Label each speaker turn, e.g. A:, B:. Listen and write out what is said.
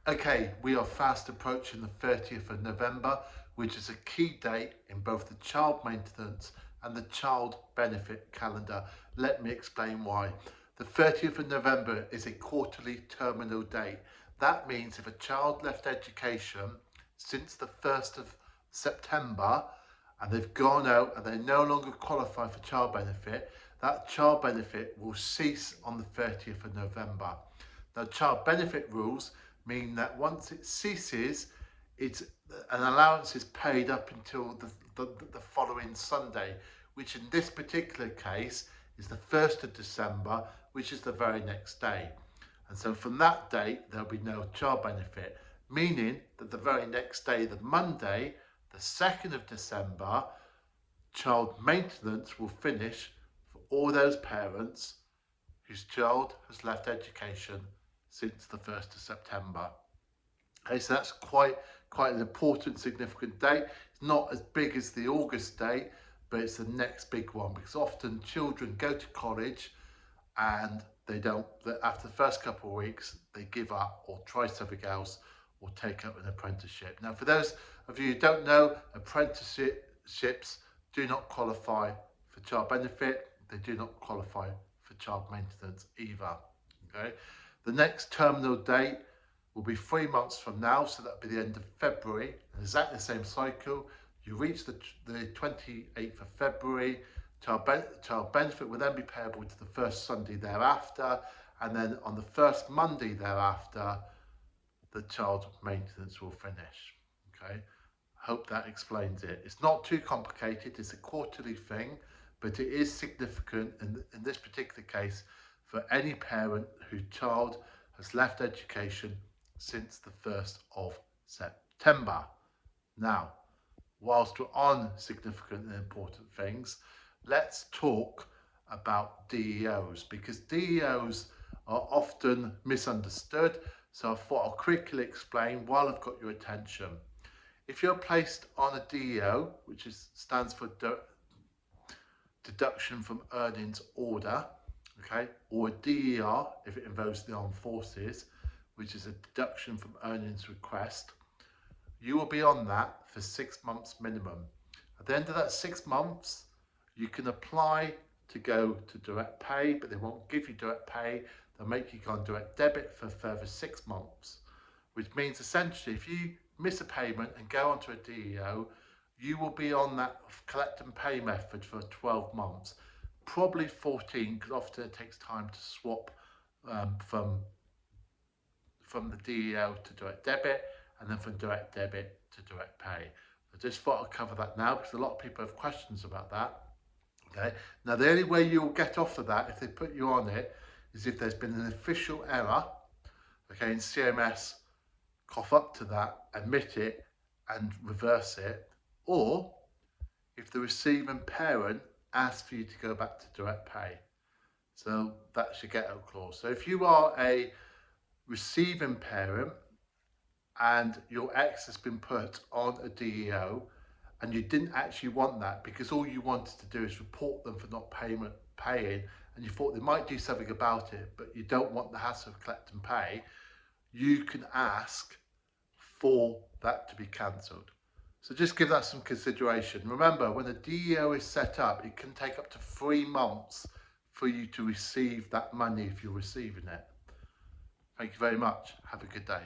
A: Okay, we are fast approaching the 30th of November, which is a key date in both the child maintenance and the child benefit calendar. Let me explain why. The 30th of November is a quarterly terminal date. That means if a child left education since the 1st of September and they've gone out and they no longer qualify for child benefit, that child benefit will cease on the 30th of November. Now, child benefit rules mean that once it ceases, it's an allowance is paid up until the following Sunday, which in this particular case is the 1st of December, which is the very next day. And so from that date, there'll be no child benefit, meaning that the very next day, the Monday, the 2nd of December, child maintenance will finish for all those parents whose child has left education since the 1st of September. Okay, so that's quite an important, significant date. It's not as big as the August date, but it's the next big one because often children go to college and they don't, after the first couple of weeks, they give up or try something else or take up an apprenticeship. Now, for those of you who don't know, apprenticeships do not qualify for child benefit. They do not qualify for child maintenance either. Okay, the next terminal date will be 3 months from now, so that'll be the end of February. Exactly the same cycle. You reach the 28th of February. Child benefit will then be payable to the first Sunday thereafter, and then on the first Monday thereafter, the child maintenance will finish. Okay, hope that explains it. It's not too complicated. It's a quarterly thing, but it is significant in this particular case for any parent whose child has left education since the 1st of September. Now, whilst we're on significant and important things, let's talk about DEOs, because DEOs are often misunderstood. So I thought I'll quickly explain while I've got your attention. If you're placed on a DEO, which stands for deduction from earnings order, okay, or a DER if it involves the armed forces, which is a deduction from earnings request, you will be on that for 6 months minimum. At the end of that 6 months, you can apply to go to direct pay, but they won't give you direct pay. They'll make you go on direct debit for a further 6 months, which means essentially if you miss a payment and go onto a DEO, you will be on that collect and pay method for 12 months, probably 14, because often it takes time to swap from the DEO to direct debit, and then from direct debit to direct pay. I just thought I'd cover that now because a lot of people have questions about that. Okay. Now the only way you'll get off of that if they put you on it is if there's been an official error. Okay, and CMS cough up to that, admit it, and reverse it, or if the receiving parent asks for you to go back to direct pay. So that's your get out clause. So if you are a receiving parent and your ex has been put on a DEO and you didn't actually want that because all you wanted to do is report them for not paying, and you thought they might do something about it, but you don't want the hassle of collect and pay, you can ask for that to be cancelled. So just give that some consideration. Remember, when a DEO is set up, it can take up to 3 months for you to receive that money if you're receiving it. Thank you very much. Have a good day.